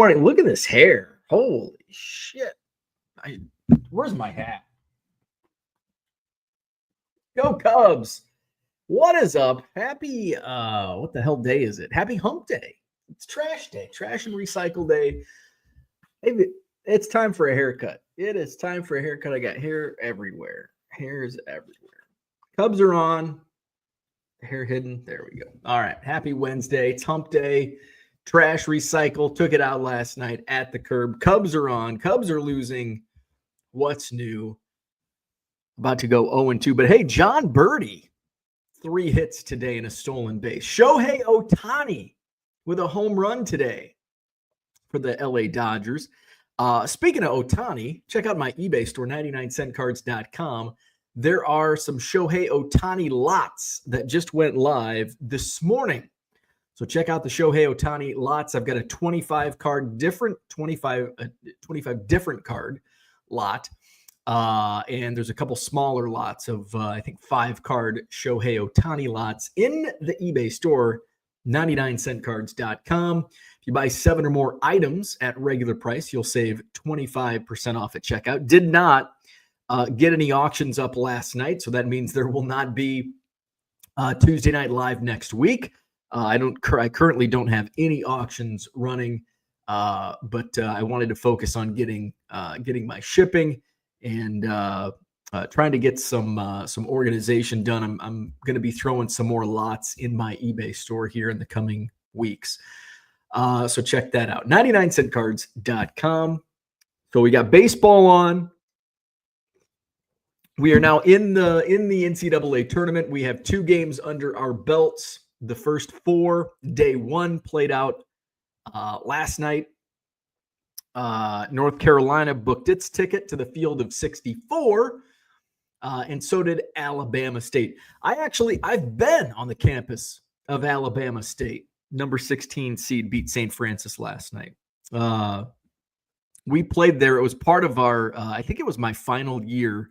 morning. Look at this hair. Holy shit. Where's my hat? Go Cubs. What is up? Happy, what the hell day is it? Happy hump day. It's trash day. Trash and recycle day. Hey, it's time for a haircut. It is time for a haircut. I got hair everywhere. Hair's everywhere. Cubs are on. Hair hidden. There we go. All right. Happy Wednesday. It's hump day. Trash recycle. Took it out last night at the curb. Cubs are on. Cubs are losing. What's new? About to go 0-2. But hey, John Birdie, 3 hits today and a stolen base. Shohei Ohtani with a home run today for the LA Dodgers. Speaking of Ohtani, check out my eBay store, 99centcards.com. There are some Shohei Ohtani lots that just went live this morning. So check out the Shohei Ohtani lots. I've got a 25 different card lot. And there's a couple smaller lots of, I think, 5 card Shohei Ohtani lots in the eBay store, 99centcards.com. If you buy 7 or more items at regular price, you'll save 25% off at checkout. Did not get any auctions up last night, so that means there will not be Tuesday Night Live next week. I currently don't have any auctions running, but I wanted to focus on getting my shipping and trying to get some organization done. I'm going to be throwing some more lots in my eBay store here in the coming weeks. So check that out. 99centcards.com. So we got baseball on. We are now in the NCAA tournament. We have 2 games under our belts. The first 4, day 1 played out last night. North Carolina booked its ticket to the field of 64, and so did Alabama State. I've been on the campus of Alabama State. Number 16 seed beat St. Francis last night. We played there. It was part of our, I think it was my final year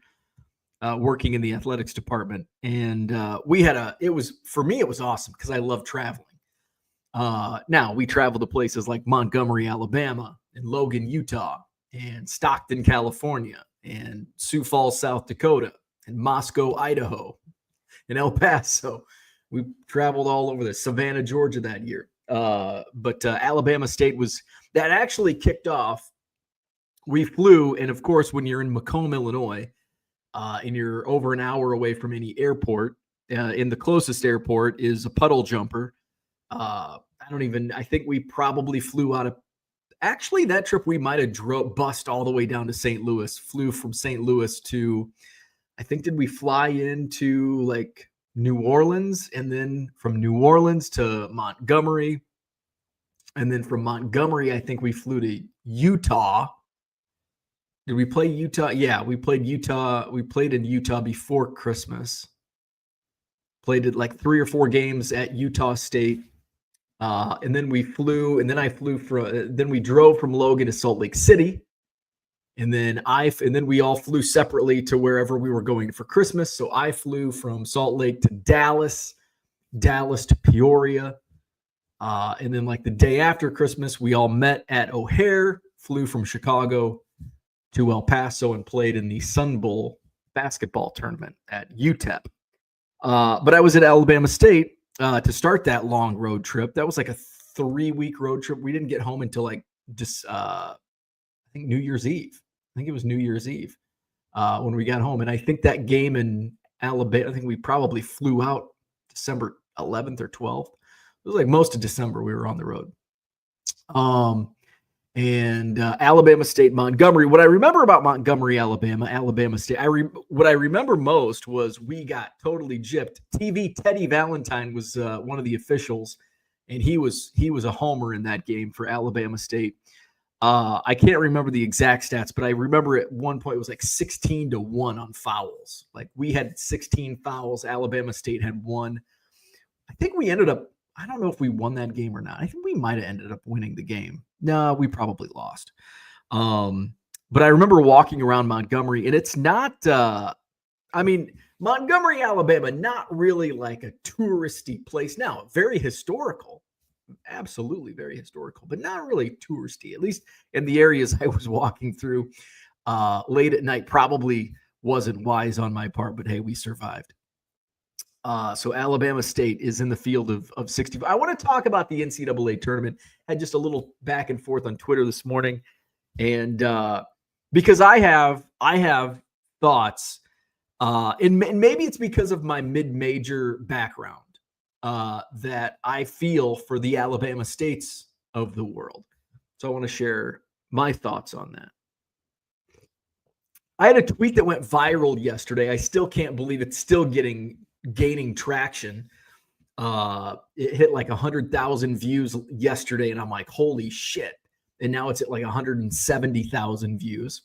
working in the athletics department. And for me, it was awesome because I love traveling. Now we travel to places like Montgomery, Alabama, and Logan, Utah, and Stockton, California, and Sioux Falls, South Dakota, and Moscow, Idaho, and El Paso. We traveled all over the Savannah, Georgia that year. But Alabama State that actually kicked off. We flew, and of course, when you're in Macomb, Illinois, and you're over an hour away from any airport, in the closest airport is a puddle jumper. I think we probably flew out of, actually that trip we might have bust all the way down to St. Louis, flew from St. Louis to, did we fly into like New Orleans, and then from New Orleans to Montgomery, and then from Montgomery, I think we flew to Utah. Did we play Utah? Yeah, we played Utah. We played in Utah before Christmas. Played it like 3 or 4 games at Utah State. And then we flew, and then then we drove from Logan to Salt Lake City. And then we all flew separately to wherever we were going for Christmas. So I flew from Salt Lake to Dallas to Peoria. And then like the day after Christmas, we all met at O'Hare, flew from Chicago to El Paso and played in the Sun Bowl basketball tournament at UTEP. But I was at Alabama State to start that long road trip. That was like a 3-week road trip. We didn't get home until like just, I think New Year's Eve. I think it was New Year's Eve when we got home. And I think that game in Alabama, I think we probably flew out December 11th or 12th. It was like most of December we were on the road. And Alabama State, Montgomery. What I remember about Montgomery, Alabama State, what I remember most was we got totally gypped. TV Teddy Valentine was one of the officials, and he was a homer in that game for Alabama State. I can't remember the exact stats, but I remember at one point it was like 16-1 on fouls. Like we had 16 fouls. Alabama State had 1. I think we ended up, I don't know if we won that game or not. I think we might have ended up winning the game. No, we probably lost. But I remember walking around Montgomery, and it's not, Montgomery, Alabama, not really like a touristy place. Now, very historical, absolutely very historical, but not really touristy, at least in the areas I was walking through late at night. Probably wasn't wise on my part, but hey, we survived. So Alabama State is in the field of 60. I want to talk about the NCAA tournament. Had just a little back and forth on Twitter this morning, and because I have thoughts, and maybe it's because of my mid-major background that I feel for the Alabama States of the world. So I want to share my thoughts on that. I had a tweet that went viral yesterday. I still can't believe it's still gaining traction. It hit like 100,000 views yesterday, and I'm like, holy shit. And now it's at like 170,000 views,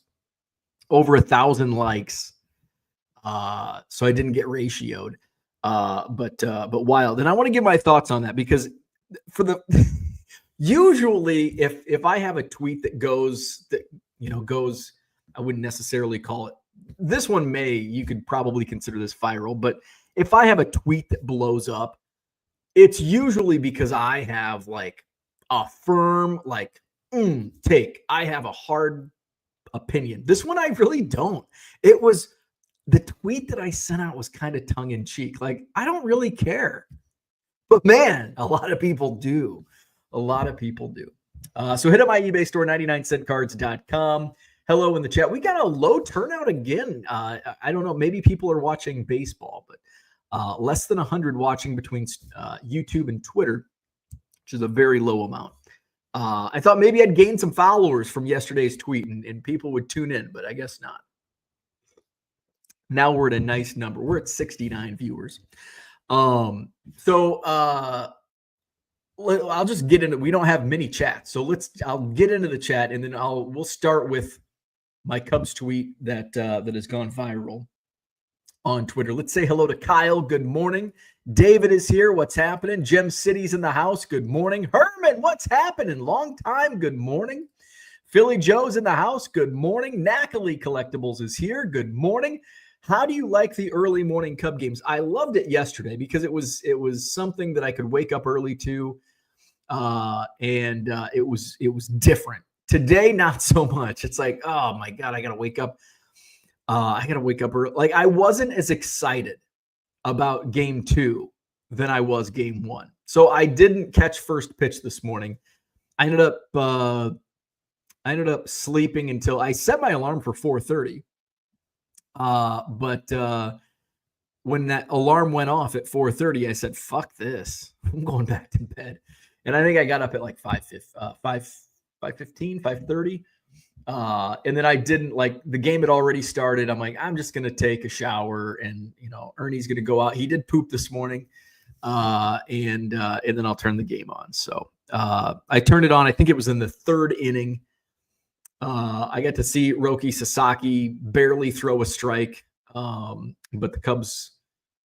over 1,000 likes. So I didn't get ratioed, but wild. And I want to give my thoughts on that because for the usually if I have a tweet that goes, I wouldn't necessarily call it. This one you could probably consider this viral, but if I have a tweet that blows up, it's usually because I have like a firm take. I have a hard opinion. This one I really don't. It was the tweet that I sent out was kind of tongue in cheek. Like, I don't really care, but man, a lot of people do. A lot of people do. So hit up my eBay store, 99centcards.com. Hello in the chat. We got a low turnout again. I don't know. Maybe people are watching baseball, but less than 100 watching between YouTube and Twitter, which is a very low amount. I thought maybe I'd gain some followers from yesterday's tweet and people would tune in, but I guess not. Now we're at a nice number. We're at 69 viewers. I'll just get into. We don't have many chats, so I'll get into the chat and then we'll start with my Cubs tweet that has gone viral on Twitter. Let's say hello to Kyle. Good morning. David is here. What's happening? Gem City's in the house. Good morning. Herman, what's happening? Long time. Good morning. Philly Joe's in the house. Good morning. Knackley Collectibles is here. Good morning. How do you like the early morning Cub games? I loved it yesterday because it was something that I could wake up early to, and it was different. Today, not so much. It's like, oh my God, I gotta wake up. I gotta wake up early. Like, I wasn't as excited about game 2 than I was game 1. So I didn't catch first pitch this morning. I ended up sleeping until I set my alarm for 4:30. But when that alarm went off at 4:30, I said, fuck this. I'm going back to bed. And I think I got up at like 5:15, 5:30. And then I didn't, like, the game had already started. I'm like, I'm just going to take a shower and, Ernie's going to go out. He did poop this morning. And then I'll turn the game on. So I turned it on. I think it was in the 3rd inning. I got to see Roki Sasaki barely throw a strike. But the Cubs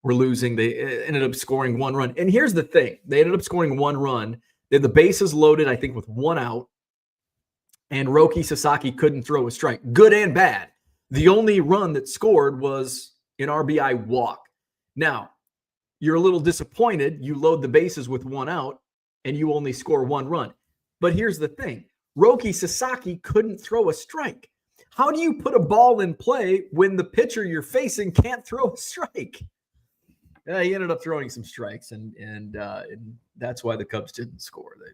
were losing. They ended up scoring 1 run. And here's the thing. They ended up scoring 1 run. They had the bases loaded, I think, with 1 out. And Roki Sasaki couldn't throw a strike, good and bad. The only run that scored was an RBI walk. Now, you're a little disappointed. You load the bases with 1 out, and you only score 1 run. But here's the thing. Roki Sasaki couldn't throw a strike. How do you put a ball in play when the pitcher you're facing can't throw a strike? He ended up throwing some strikes, and that's why the Cubs didn't score. A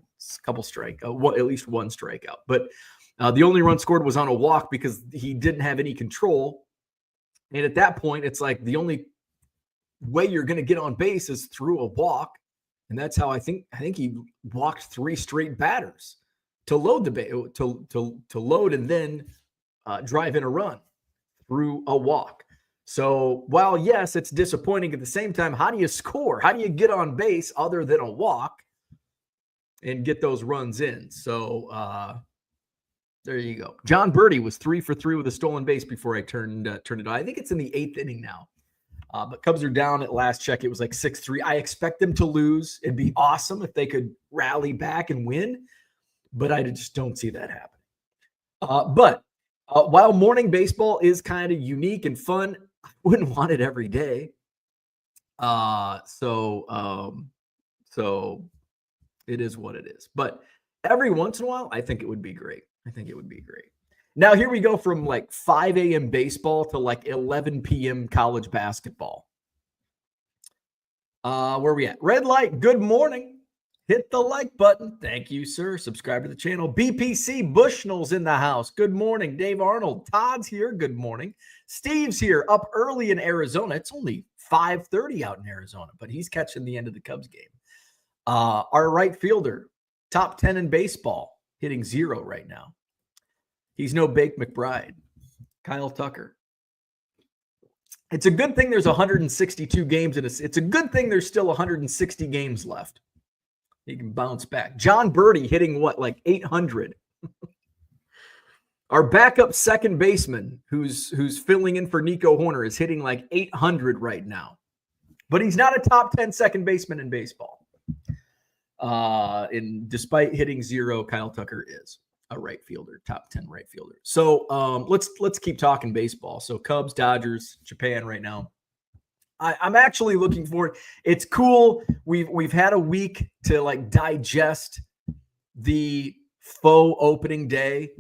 couple at least 1 strikeout. But the only run scored was on a walk because he didn't have any control. And at that point, it's like the only way you're going to get on base is through a walk, and that's how I think he walked 3 straight batters to load the base, to load and then drive in a run through a walk. So while, yes, it's disappointing, at the same time, how do you score? How do you get on base other than a walk and get those runs in? So there you go. John Birdie was 3 for 3 with a stolen base before I turned it on. I think it's in the 8th inning now. But Cubs are down at last check. It was like 6-3. I expect them to lose. It'd be awesome if they could rally back and win, but I just don't see that happening. But while morning baseball is kind of unique and fun, I wouldn't want it every day. So It is what it is. But every once in a while, I think it would be great. Now, here we go from like 5 a.m. baseball to like 11 p.m. college basketball. Where are we at? Red light, good morning. Hit the like button. Thank you, sir. Subscribe to the channel. BPC Bushnell's in the house. Good morning. Dave Arnold. Todd's here. Good morning. Steve's here, up early in Arizona. It's only 5:30 out in Arizona, but he's catching the end of the Cubs game. Our right fielder, top 10 in baseball, hitting 0 right now. He's no Bake McBride. Kyle Tucker. It's a good thing there's 162 games in a. It's a good thing there's still 160 games left. He can bounce back. John Birdie hitting what, like 800. Our backup second baseman, who's filling in for Nico Horner, is hitting like 800 right now. But he's not a top 10 second baseman in baseball. And despite hitting 0, Kyle Tucker is a right fielder, top 10 right fielder. So let's keep talking baseball. So Cubs, Dodgers, Japan right now. I'm actually looking forward. It's cool. We've had a week to like digest the faux opening day.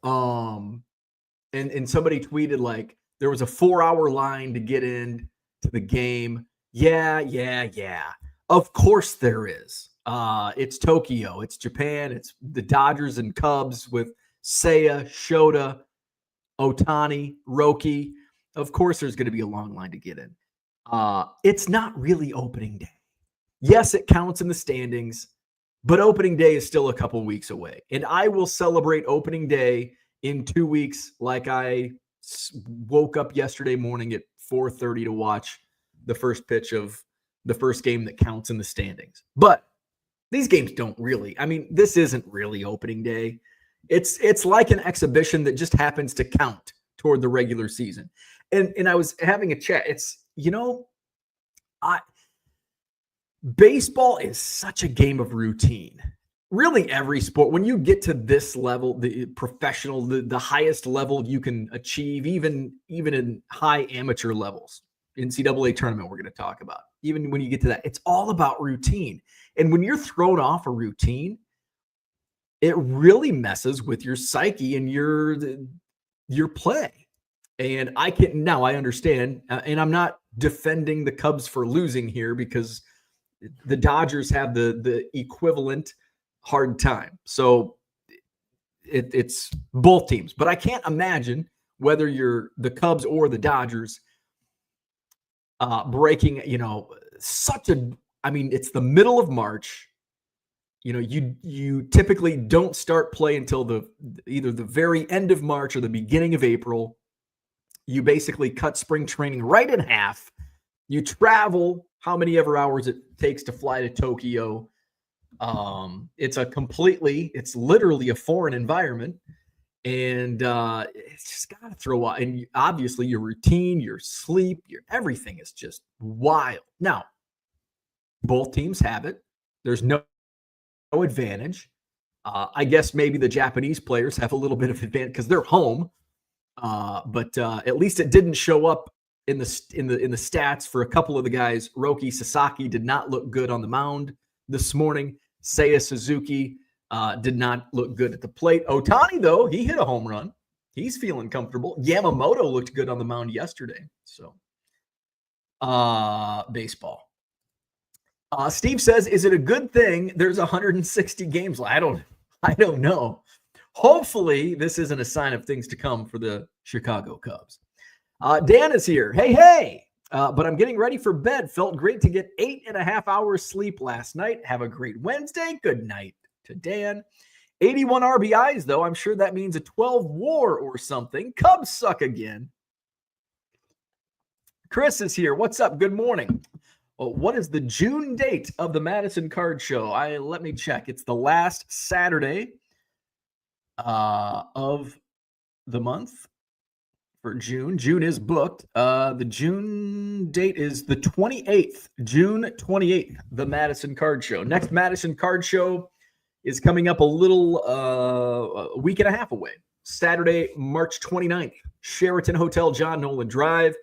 And somebody tweeted like there was a 4-hour line to get in to the game. Yeah. Of course there is. It's Tokyo. It's Japan. It's the Dodgers and Cubs with Seiya, Shota, Ohtani, Roki. Of course there's going to be a long line to get in. It's not really opening day. Yes, it counts in the standings, but opening day is still a couple weeks away. And I will celebrate opening day in 2 weeks like I woke up yesterday morning at 4:30 to watch the first pitch of the first game that counts in the standings. But these games don't really. I mean, this isn't really opening day. It's like an exhibition that just happens to count toward the regular season. And I was having a chat. It's, baseball is such a game of routine. Really every sport, when you get to this level, the professional, the highest level you can achieve, even in high amateur levels, NCAA tournament we're going to talk about. Even when you get to that, it's all about routine. And when you're thrown off a routine, it really messes with your psyche and your play. And I understand, and I'm not defending the Cubs for losing here because the Dodgers have the equivalent hard time. So it's both teams. But I can't imagine whether you're the Cubs or the Dodgers breaking, it's the middle of March. You typically don't start play until either the very end of March or the beginning of April. You basically cut spring training right in half. You travel how many ever hours it takes to fly to Tokyo. It's literally a foreign environment. And it's just got to throw out. And obviously your routine, your sleep, your everything is just wild. Now, both teams have it. There's no advantage. I guess maybe the Japanese players have a little bit of advantage because they're home. But at least it didn't show up in the stats for a couple of the guys. Roki Sasaki did not look good on the mound this morning. Seiya Suzuki did not look good at the plate. Ohtani, though, he hit a home run. He's feeling comfortable. Yamamoto looked good on the mound yesterday. So, baseball. Steve says, is it a good thing there's 160 games? I don't know. Hopefully, this isn't a sign of things to come for the Chicago Cubs. Dan is here. Hey. But I'm getting ready for bed. Felt great to get 8.5 hours sleep last night. Have a great Wednesday. Good night to Dan. 81 RBIs, though. I'm sure that means a 12 WAR or something. Cubs suck again. Chris is here. What's up? Good morning. Well, what is the June date of the Madison Card Show? Let me check. It's the last Saturday of the month for June. June is booked. The June date is the 28th, June 28th, the Madison Card Show. Next Madison Card Show is coming up a week and a half away. Saturday, March 29th, Sheraton Hotel, John Nolan Drive.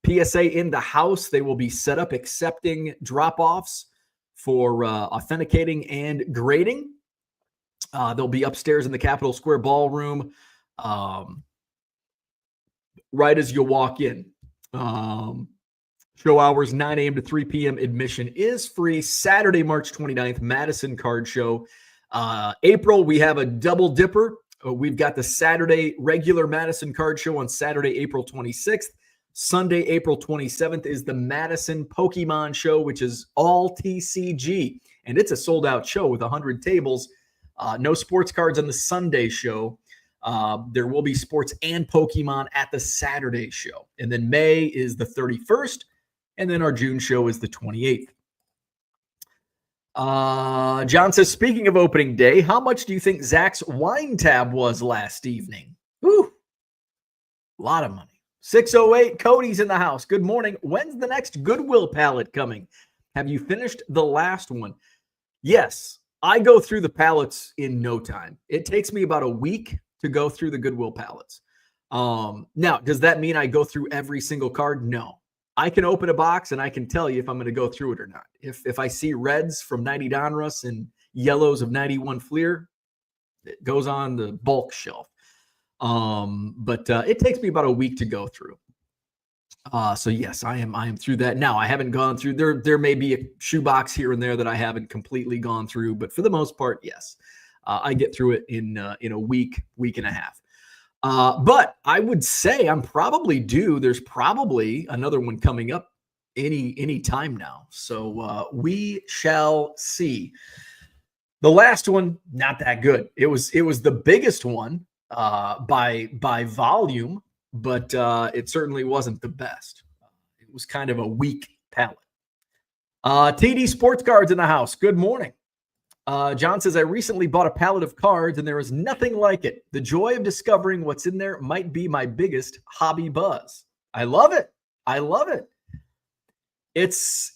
PSA in the house. They will be set up accepting drop-offs for authenticating and grading. They'll be upstairs in the Capitol Square Ballroom right as you walk in. Show hours 9 a.m. to 3 p.m. Admission is free. Saturday, March 29th, Madison Card Show. April, we have a double dipper. We've got the Saturday regular Madison Card Show on Saturday, April 26th. Sunday, April 27th is the Madison Pokemon Show, which is all TCG. And it's a sold-out show with 100 tables. No sports cards on the Sunday show. There will be sports and Pokemon at the Saturday show. And then May is the 31st. And then our June show is the 28th. John says, speaking of opening day, how much do you think Zach's wine tab was last evening? Whew. A lot of money. 608, Cody's in the house. Good morning. When's the next Goodwill pallet coming? Have you finished the last one? Yes, I go through the pallets in no time. It takes me about a week to go through the Goodwill pallets. Now, does that mean I go through every single card? No. I can open a box and I can tell you if I'm going to go through it or not. If I see reds from 90 Donruss and yellows of 91 Fleer, it goes on the bulk shelf. But it takes me about a week to go through. So yes, I am through that. Now, I haven't gone through there may be a shoebox here and there that I haven't completely gone through, but for the most part, yes. I get through it in a week and a half. But I would say I'm probably due. There's probably another one coming up any time now. So we shall see. The last one, not that good. It was the biggest one by volume, but it certainly wasn't the best. It was kind of a weak palette. TD Sports Cards in the house. Good morning. John says, I recently bought a pallet of cards and there is nothing like it. The joy of discovering what's in there might be my biggest hobby buzz. I love it. I love it. It's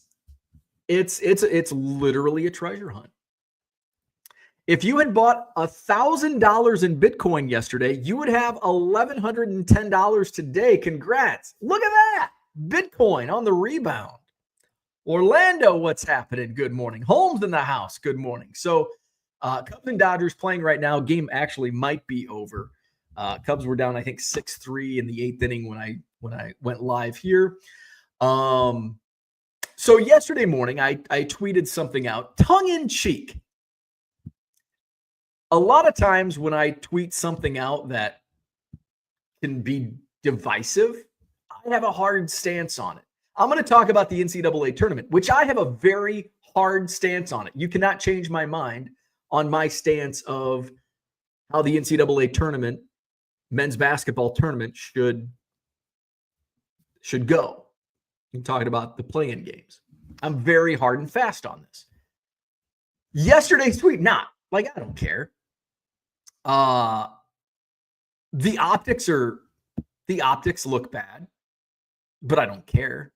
literally a treasure hunt. If you had bought $1,000 in Bitcoin yesterday, you would have $1,110 today. Congrats. Look at that. Bitcoin on the rebound. Orlando, what's happening? Good morning. Holmes in the house. Good morning. So Cubs and Dodgers playing right now. Game actually might be over. Cubs were down, I think, 6-3 in the 8th inning when I went live here. So yesterday morning, I tweeted something out, tongue in cheek. A lot of times when I tweet something out that can be divisive, I have a hard stance on it. I'm going to talk about the NCAA tournament, which I have a very hard stance on it. You cannot change my mind on my stance of how the NCAA tournament, men's basketball tournament should go. I'm talking about the play-in games. I'm very hard and fast on this. Yesterday's tweet, I don't care. The optics look bad, but I don't care.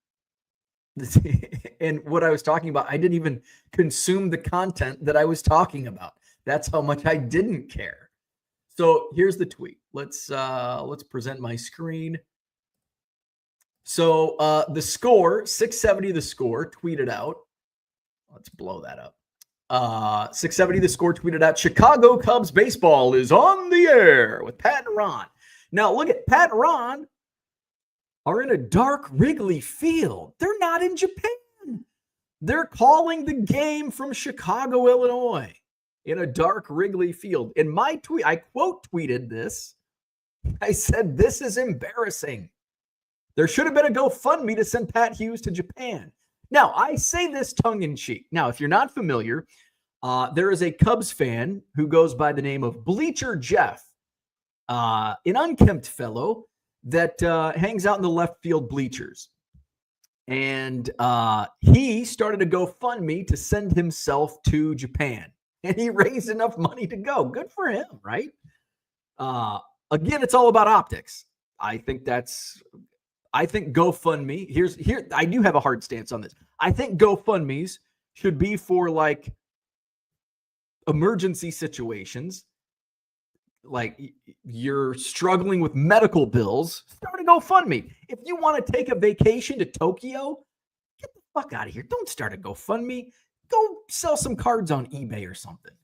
And what I was talking about, I didn't even consume the content that I was talking about. That's how much I didn't care. So here's the tweet. Let's present my screen. So the score, 670 the score, tweeted out. Let's blow that up. 670 the score tweeted out, Chicago Cubs baseball is on the air with Pat and Ron. Now look at Pat and Ron are in a dark Wrigley Field. They're not in Japan. They're calling the game from Chicago, Illinois in a dark Wrigley Field. In my tweet, I quote tweeted this. I said, this is embarrassing. There should have been a GoFundMe to send Pat Hughes to Japan. Now, I say this tongue in cheek. Now, if you're not familiar, there is a Cubs fan who goes by the name of Bleacher Jeff, an unkempt fellow that hangs out in the left field bleachers. And he started a GoFundMe to send himself to Japan. And he raised enough money to go. Good for him, right? Again, it's all about optics. I think GoFundMe, I do have a hard stance on this. I think GoFundMes should be for like emergency situations. Like you're struggling with medical bills, start a GoFundMe. If you want to take a vacation to Tokyo, get the fuck out of here. Don't start a GoFundMe. go sell some cards on eBay or something.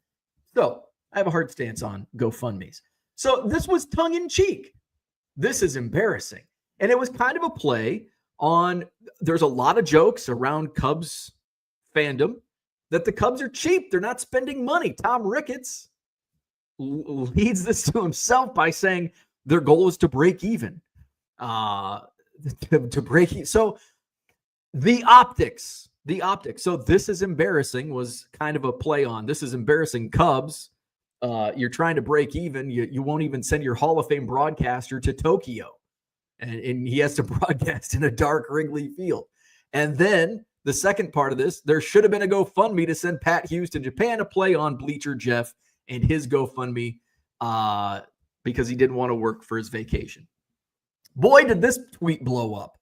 So I have a hard stance on GoFundMe's. So this was tongue in cheek. This is embarrassing. And it was kind of a play on, there's a lot of jokes around Cubs fandom that the Cubs are cheap. They're not spending money. Tom Ricketts leads this to himself by saying their goal is to break even. To break even. So the optics. So this is embarrassing was kind of a play on. This is embarrassing, Cubs. You're trying to break even. You won't even send your Hall of Fame broadcaster to Tokyo. And he has to broadcast in a dark Wrigley Field. And then the second part of this, there should have been a GoFundMe to send Pat Hughes to Japan to play on Bleacher Jeff and his GoFundMe because he didn't want to work for his vacation. Boy, did this tweet blow up.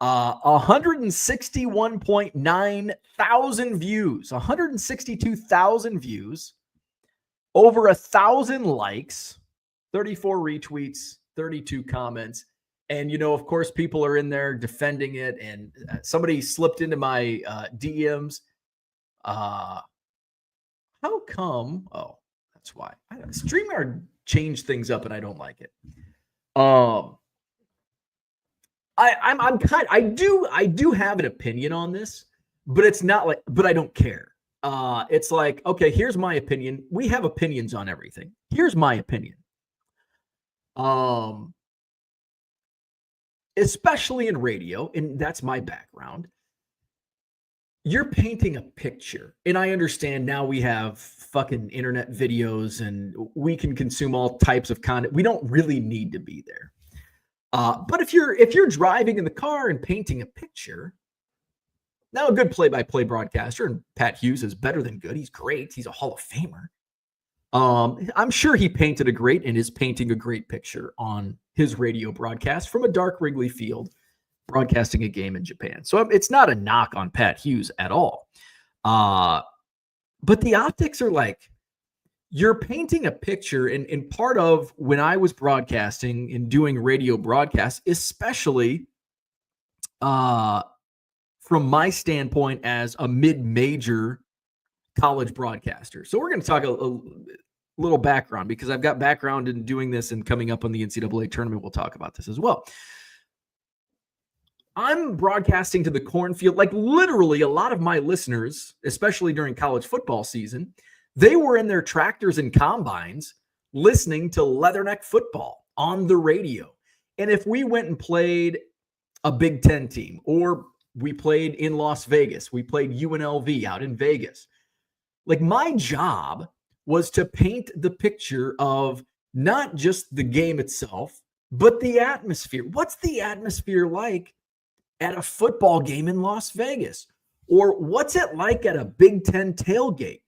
161.9 thousand views, 162,000 views, over 1,000 likes, 34 retweets, 32 comments. And, of course, people are in there defending it. And somebody slipped into my DMs. How come? Oh, that's why. StreamYard changed things up and I don't like it. I do have an opinion on this, but it's not like, but I don't care. It's like, okay, here's my opinion. We have opinions on everything. Here's my opinion. Especially in radio, and that's my background. You're painting a picture, and I understand now we have fucking internet videos and we can consume all types of content. We don't really need to be there. But if you're driving in the car and painting a picture, now a good play-by-play broadcaster, and Pat Hughes is better than good. He's great. He's a Hall of Famer. I'm sure he painted a great and is painting a great picture on his radio broadcast from a dark Wrigley Field, broadcasting a game in Japan. So it's not a knock on Pat Hughes at all. But the optics are like, you're painting a picture, and part of when I was broadcasting and doing radio broadcasts, especially from my standpoint as a mid-major college broadcaster. So we're going to talk a little background because I've got background in doing this and coming up on the NCAA tournament. We'll talk about this as well. I'm broadcasting to the cornfield. Like literally a lot of my listeners, especially during college football season, they were in their tractors and combines listening to Leatherneck football on the radio. And if we went and played a Big Ten team, or we played in Las Vegas, we played UNLV out in Vegas, like my job was to paint the picture of not just the game itself, but the atmosphere. What's the atmosphere like at a football game in Las Vegas? Or what's it like at a Big Ten tailgate?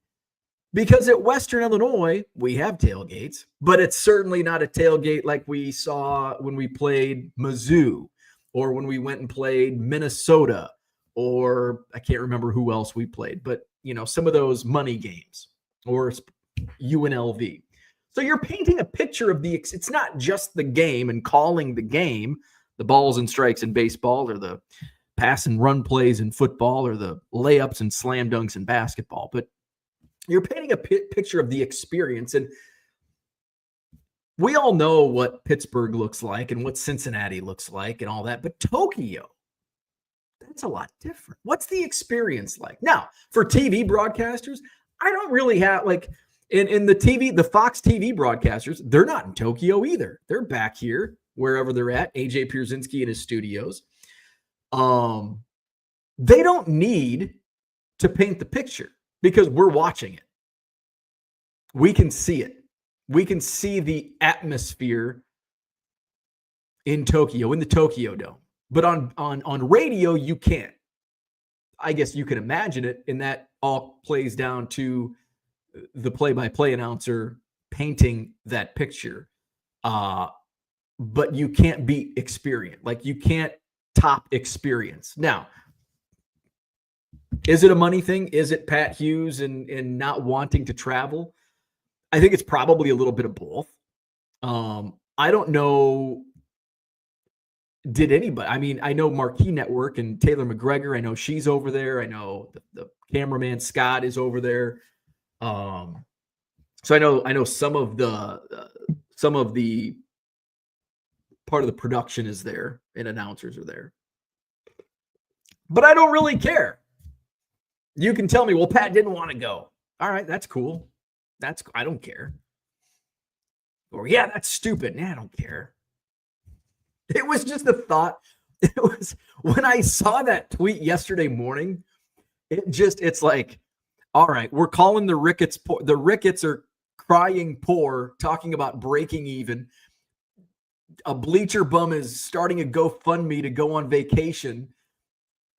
Because at Western Illinois, we have tailgates, but it's certainly not a tailgate like we saw when we played Mizzou or when we went and played Minnesota, or I can't remember who else we played, but some of those money games or UNLV. So you're painting a picture of it's not just the game and calling the game, the balls and strikes in baseball, or the pass and run plays in football, or the layups and slam dunks in basketball, but you're painting a picture of the experience. And we all know what Pittsburgh looks like and what Cincinnati looks like and all that, but Tokyo, that's a lot different. What's the experience like? Now, for TV broadcasters, I don't really have in the Fox TV broadcasters, they're not in Tokyo either. They're back here, wherever they're at, AJ Pierzynski in his studios. They don't need to paint the picture because we're watching it. We can see it. We can see the atmosphere in Tokyo, in the Tokyo Dome. But on radio, you can't. I guess you can imagine it, and that all plays down to the play-by-play announcer painting that picture. But you can't beat experience. Like, you can't top experience. Now, is it a money thing? Is it Pat Hughes and not wanting to travel? I think it's probably a little bit of both. I don't know. did anybody. I mean, I know Marquee Network and Taylor McGregor. I know she's over there. I know the cameraman Scott is over there. So I know some of the part of the production is there and announcers are there. But I don't really care. You can tell me, well, Pat didn't want to go. All right, that's cool. I don't care. Or yeah, that's stupid. Nah, I don't care. It was just a thought. It was when I saw that tweet yesterday morning, it's like, all right, we're calling the Ricketts poor. The Ricketts are crying poor, talking about breaking even. A bleacher bum is starting a GoFundMe to go on vacation.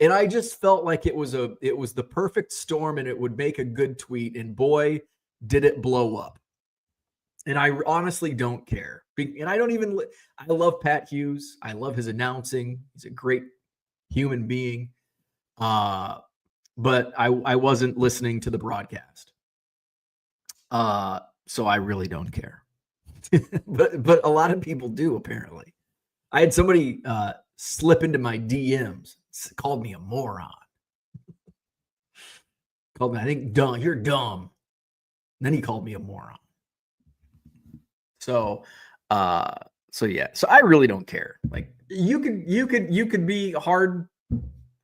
And I just felt like it was the perfect storm and it would make a good tweet. And boy, did it blow up. And I honestly don't care. And I love Pat Hughes. I love his announcing. He's a great human being. But I wasn't listening to the broadcast. So I really don't care. but a lot of people do, apparently. I had somebody slip into my DMs, called me a moron. Called me, I think, dumb. You're dumb. And then he called me a moron. So yeah. So I really don't care. Like you could be hard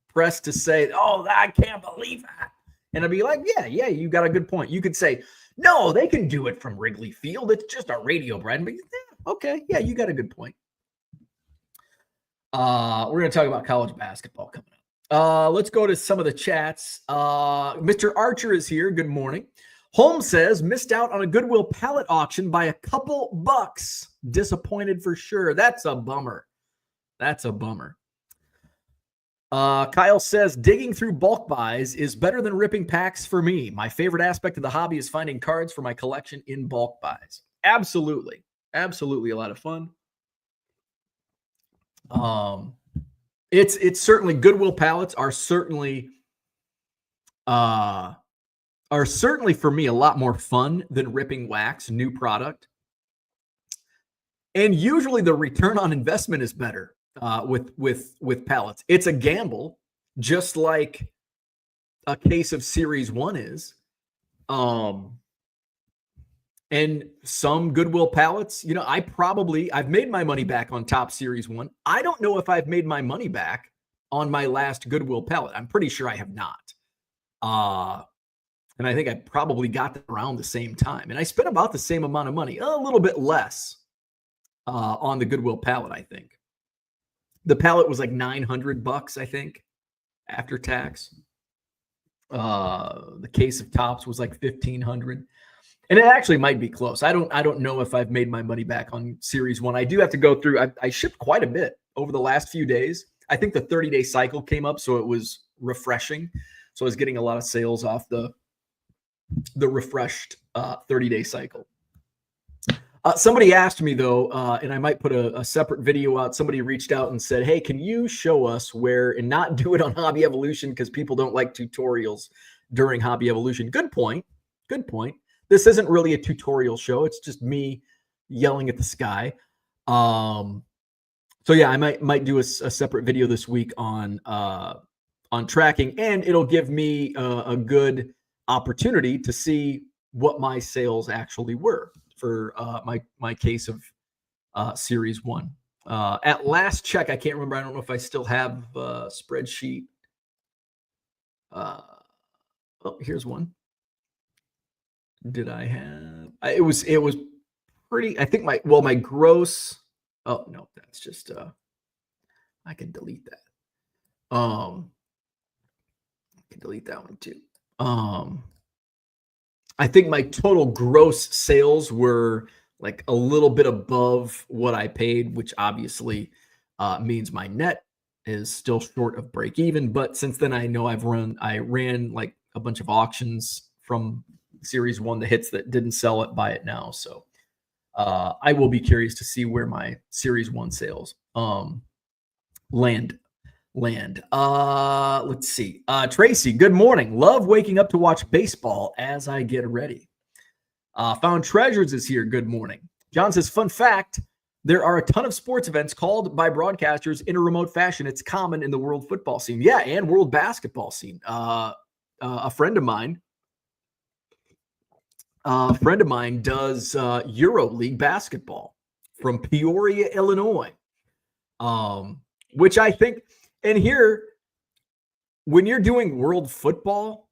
pressed to say, oh, I can't believe that. And I'd be like, yeah, you got a good point. You could say, no, they can do it from Wrigley Field. It's just a radio brand. But yeah, okay, yeah, you got a good point. We're going to talk about college basketball coming up. Let's go to some of the chats. Mr. Archer is here. Good morning. Holmes says, missed out on a Goodwill pallet auction by a couple bucks. Disappointed for sure. That's a bummer. Kyle says, digging through bulk buys is better than ripping packs for me. My favorite aspect of the hobby is finding cards for my collection in bulk buys. Absolutely. Absolutely a lot of fun. It's certainly Goodwill pallets are certainly for me a lot more fun than ripping wax, new product. And usually the return on investment is better with pallets. It's a gamble, just like a case of Series 1 is. And some Goodwill pallets, I've made my money back on Top Series 1. I don't know if I've made my money back on my last Goodwill pallet. I'm pretty sure I have not. And I think I probably got them around the same time. And I spent about the same amount of money, a little bit less on the Goodwill pallet, I think. The pallet was like $900, I think, after tax. The case of Tops was like $1,500. And it actually might be close. I don't know if I've made my money back on Series 1. I do have to go through. I shipped quite a bit over the last few days. I think the 30-day cycle came up, so it was refreshing. So I was getting a lot of sales off the refreshed 30-day cycle. Somebody asked me, though, and I might put a separate video out. Somebody reached out and said, hey, can you show us where, and not do it on Hobby Evolution because people don't like tutorials during Hobby Evolution. Good point. This isn't really a tutorial show. It's just me yelling at the sky. So yeah, I might do a separate video this week on tracking, and it'll give me a good opportunity to see what my sales actually were for my case of Series 1. At last check, I can't remember. I don't know if I still have a spreadsheet. Oh, here's one. Did I have? It was pretty. I think my gross. Oh no, that's just. I can delete that. I can delete that one too. I think my total gross sales were like a little bit above what I paid, which obviously means my net is still short of break even. But since then, I know I ran like a bunch of auctions from Series 1, the hits that didn't sell it, buy it now. So I will be curious to see where my Series 1 sales land. Let's see. Tracy, good morning. Love waking up to watch baseball as I get ready. Found Treasures is here. Good morning. John says, fun fact, There are a ton of sports events called by broadcasters in a remote fashion. It's common in the world football scene. Yeah, and world basketball scene. A friend of mine does EuroLeague basketball from Peoria, Illinois, which I think, and here, when you're doing world football,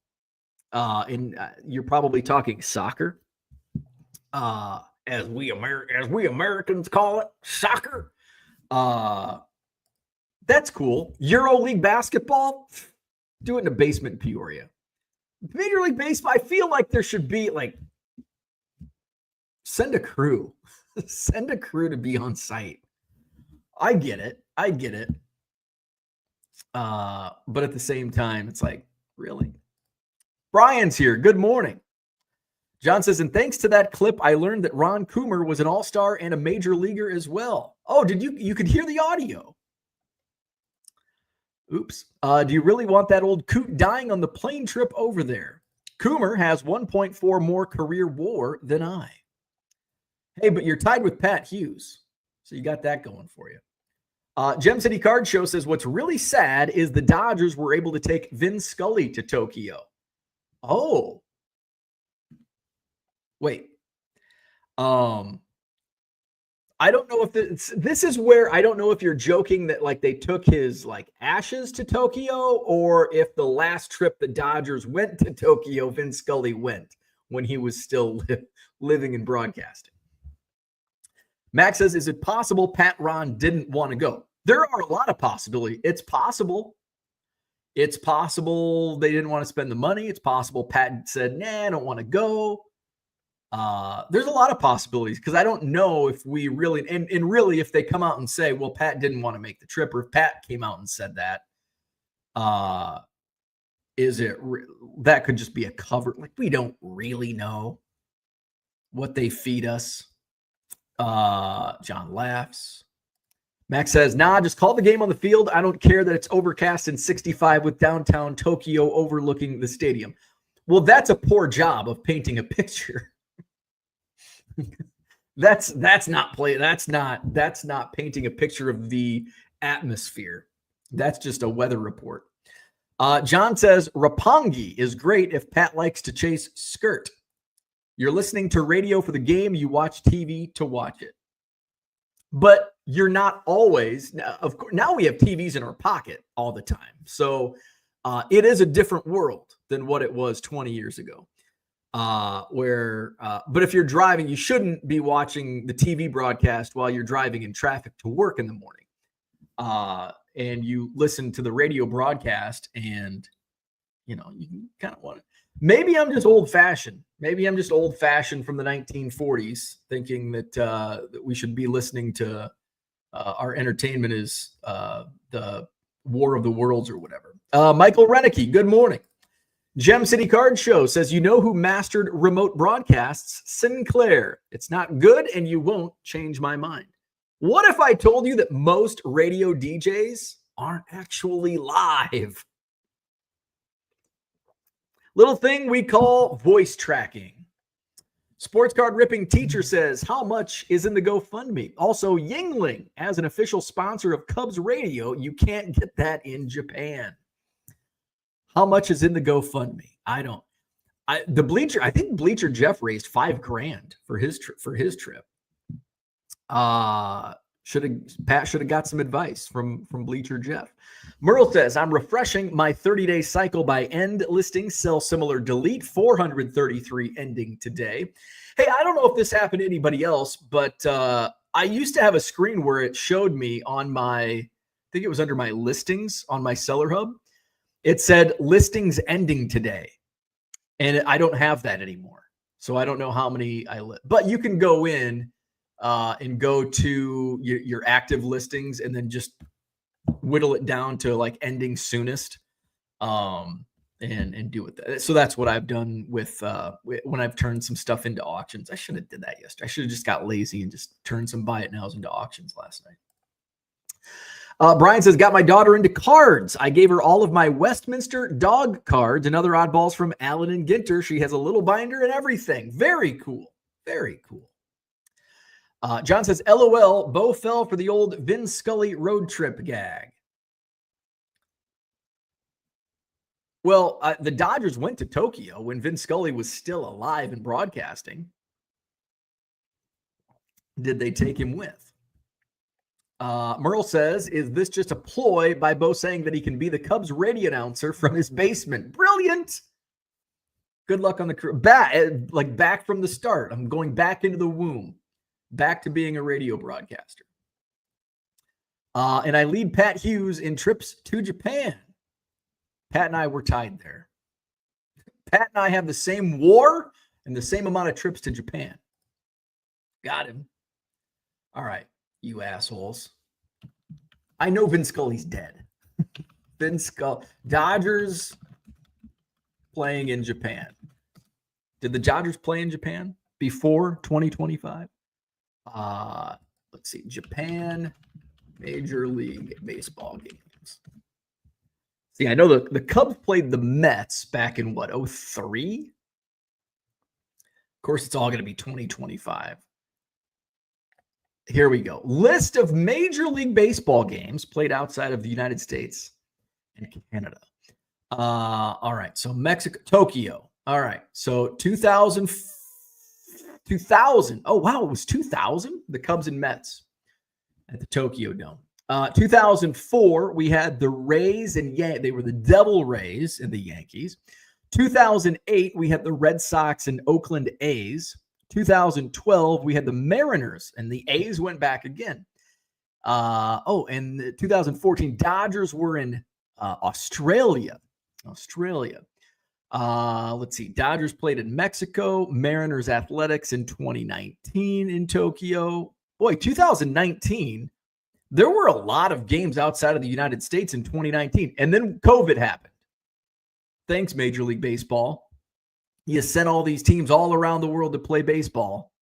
and you're probably talking soccer, as we Americans call it, soccer. That's cool. EuroLeague basketball, do it in a basement in Peoria. Major League Baseball, I feel like there should be send a crew. Send a crew to be on site. I get it. But at the same time, it's like, really? Brian's here. Good morning. John says, and thanks to that clip, I learned that Ron Coomer was an all-star and a major leaguer as well. Oh, did you could hear the audio? Oops. Do you really want that old coot dying on the plane trip over there? Coomer has 1.4 more career WAR than I. Hey, but you're tied with Pat Hughes. So you got that going for you. Gem City Card Show says, what's really sad is the Dodgers were able to take Vin Scully to Tokyo. Oh. Wait. I don't know if this is where I don't know if you're joking that like they took his like ashes to Tokyo, or if the last trip the Dodgers went to Tokyo, Vin Scully went when he was still living and broadcasting. Max says, is it possible Pat Ron didn't want to go? There are a lot of possibilities. It's possible. It's possible they didn't want to spend the money. It's possible Pat said, nah, I don't want to go. There's a lot of possibilities because I don't know if we really, and really if they come out and say, well, Pat didn't want to make the trip, or if Pat came out and said that, that could just be a cover. Like, we don't really know what they feed us. John laughs. Max says, nah, just call the game on the field. I don't care that it's overcast and 65 with downtown Tokyo overlooking the stadium. Well, that's a poor job of painting a picture. That's not painting a picture of the atmosphere. That's just a weather report. John says, Rapongi is great if Pat likes to chase skirt. You're listening to radio for the game. You watch TV to watch it. But you're not always. Of course, now we have TVs in our pocket all the time. So it is a different world than what it was 20 years ago. But if you're driving, you shouldn't be watching the TV broadcast while you're driving in traffic to work in the morning. And you listen to the radio broadcast and, you kind of want to. Maybe I'm just old-fashioned. Maybe I'm just old-fashioned from the 1940s, thinking that we should be listening to our entertainment is the War of the Worlds or whatever. Michael Renicky, good morning. Gem City Card Show says, you know who mastered remote broadcasts? Sinclair. It's not good, and you won't change my mind. What if I told you that most radio DJs aren't actually live? Little thing we call voice tracking. Sports card ripping teacher says, how much is in the GoFundMe? Also, Yingling, as an official sponsor of Cubs Radio, you can't get that in Japan. How much is in the GoFundMe? I think Bleacher Jeff raised $5,000 for his trip. Pat should have got some advice from Bleacher Jeff. Merle says, I'm refreshing my 30-day cycle by end listing, sell similar, delete 433 ending today. Hey, I don't know if this happened to anybody else, but I used to have a screen where it showed me on I think it was under my listings on my Seller Hub. It said listings ending today. And I don't have that anymore. So I don't know how many but you can go in and go to your active listings and then just whittle it down to like ending soonest and do it. So that's what I've done with when I've turned some stuff into auctions. I should have did that yesterday. I should have just got lazy and just turned some buy it nows into auctions last night. Brian says, got my daughter into cards. I gave her all of my Westminster dog cards and other oddballs from Allen and Ginter. She has a little binder and everything. Very cool. Very cool. John says, LOL, Bo fell for the old Vin Scully road trip gag. Well, the Dodgers went to Tokyo when Vin Scully was still alive and broadcasting. Did they take him with? Merle says, is this just a ploy by Bo saying that he can be the Cubs radio announcer from his basement? Brilliant. Good luck on the career. Back from the start. I'm going back into the womb. Back to being a radio broadcaster. And I lead Pat Hughes in trips to Japan. Pat and I were tied there. Pat and I have the same war and the same amount of trips to Japan. Got him. All right, you assholes. I know Vin Scully's dead. Vin Scully. Dodgers playing in Japan. Did the Dodgers play in Japan before 2025? Let's see. Japan Major League Baseball games. See, I know the Cubs played the Mets back in what, 03? Of course, it's all going to be 2025. Here we go. List of Major League Baseball games played outside of the United States and Canada. All right. So Mexico, Tokyo. All right. So 2000. Oh, wow. It was 2000. The Cubs and Mets at the Tokyo Dome. 2004, we had the Rays and they were the Devil Rays and the Yankees. 2008, we had the Red Sox and Oakland A's. 2012, we had the Mariners and the A's went back again. And 2014, Dodgers were in Australia. Let's see. Dodgers played in Mexico, Mariners Athletics in 2019 in Tokyo. Boy, 2019, there were a lot of games outside of the United States in 2019. And then COVID happened. Thanks, Major League Baseball. You sent all these teams all around the world to play baseball,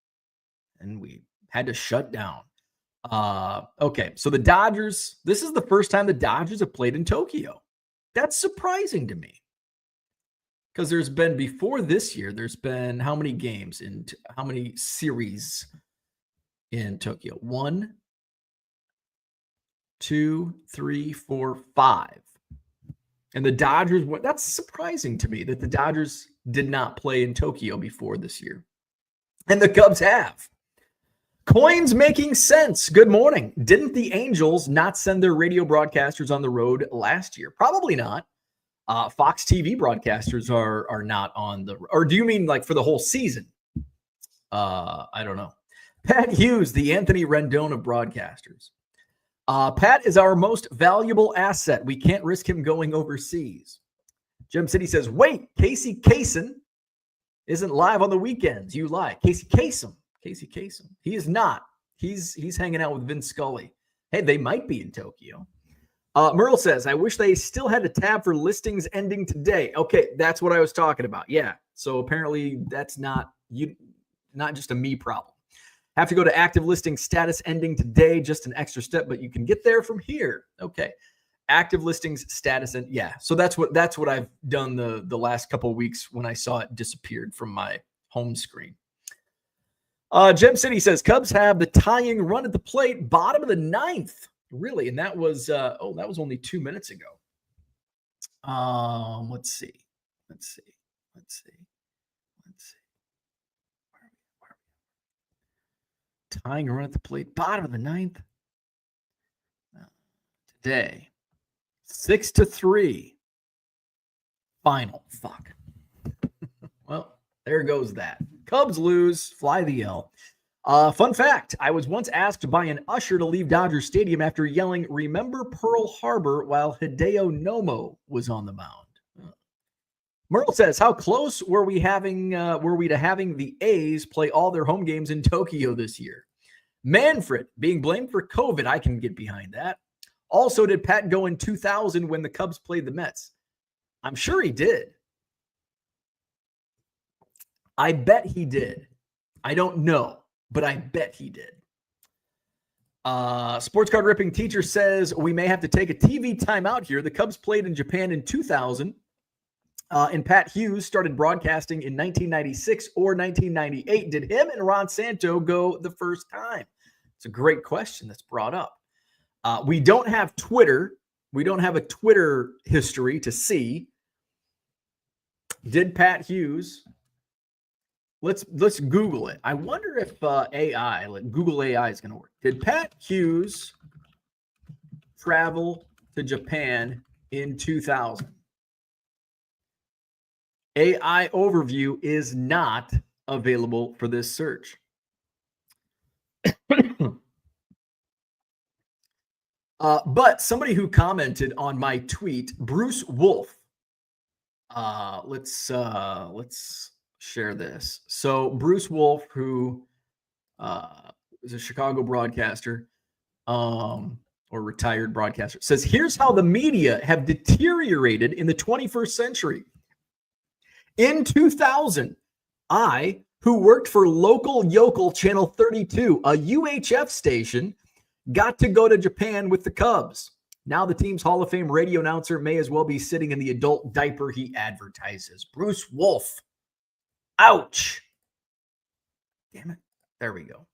and we had to shut down. Okay, so the Dodgers, this is the first time the Dodgers have played in Tokyo. That's surprising to me. Because there's been, before this year, there's been how many games and how many series in Tokyo? 1, 2, 3, 4, 5. And the Dodgers, that's surprising to me that the Dodgers did not play in Tokyo before this year. And the Cubs have. Coins making sense. Good morning. Didn't the Angels not send their radio broadcasters on the road last year? Probably not. Fox TV broadcasters are not on the, or do you mean like for the whole season? I don't know. Pat Hughes, the Anthony Rendon of broadcasters. Pat is our most valuable asset. We can't risk him going overseas. Gem City says, wait, Casey Kasem isn't live on the weekends. You lie. Casey Kasem. He is not. He's hanging out with Vin Scully. Hey, they might be in Tokyo. Merle says, I wish they still had a tab for listings ending today. Okay, that's what I was talking about. Yeah. So apparently that's not just a me problem. Have to go to active listing status ending today, just an extra step, but you can get there from here. Okay. Active listings status. And yeah, so that's what I've done the last couple of weeks when I saw it disappeared from my home screen. Gem City says Cubs have the tying run at the plate, bottom of the 9th. Really? And that was only 2 minutes ago. Let's see. Tying run at the plate, bottom of the 9th. Today, 6-3. Final. Fuck. Well, there goes that. Cubs lose, fly the L. Fun fact, I was once asked by an usher to leave Dodger Stadium after yelling, remember Pearl Harbor, while Hideo Nomo was on the mound. Merle says, how close were we to having the A's play all their home games in Tokyo this year? Manfred being blamed for COVID, I can get behind that. Also, did Pat go in 2000 when the Cubs played the Mets? I'm sure he did. I bet he did. I don't know, but I bet he did. Sports card ripping teacher says we may have to take a TV timeout here. The Cubs played in Japan in 2000. and Pat Hughes started broadcasting in 1996 or 1998. Did him and Ron Santo go the first time? It's a great question that's brought up. We don't have Twitter. We don't have a Twitter history to see. Did Pat Hughes? Let's Google it. I wonder if AI, like Google AI, is going to work. Did Pat Hughes travel to Japan in 2000? AI overview is not available for this search. But somebody who commented on my tweet, Bruce Wolf. Let's share this. So Bruce Wolf, who is a Chicago broadcaster, or retired broadcaster, says, here's how the media have deteriorated in the 21st century. In 2000, I, who worked for local yokel Channel 32, a UHF station, got to go to Japan with the Cubs. Now the team's Hall of Fame radio announcer may as well be sitting in the adult diaper he advertises. Bruce Wolf. Ouch. Damn it. There we go.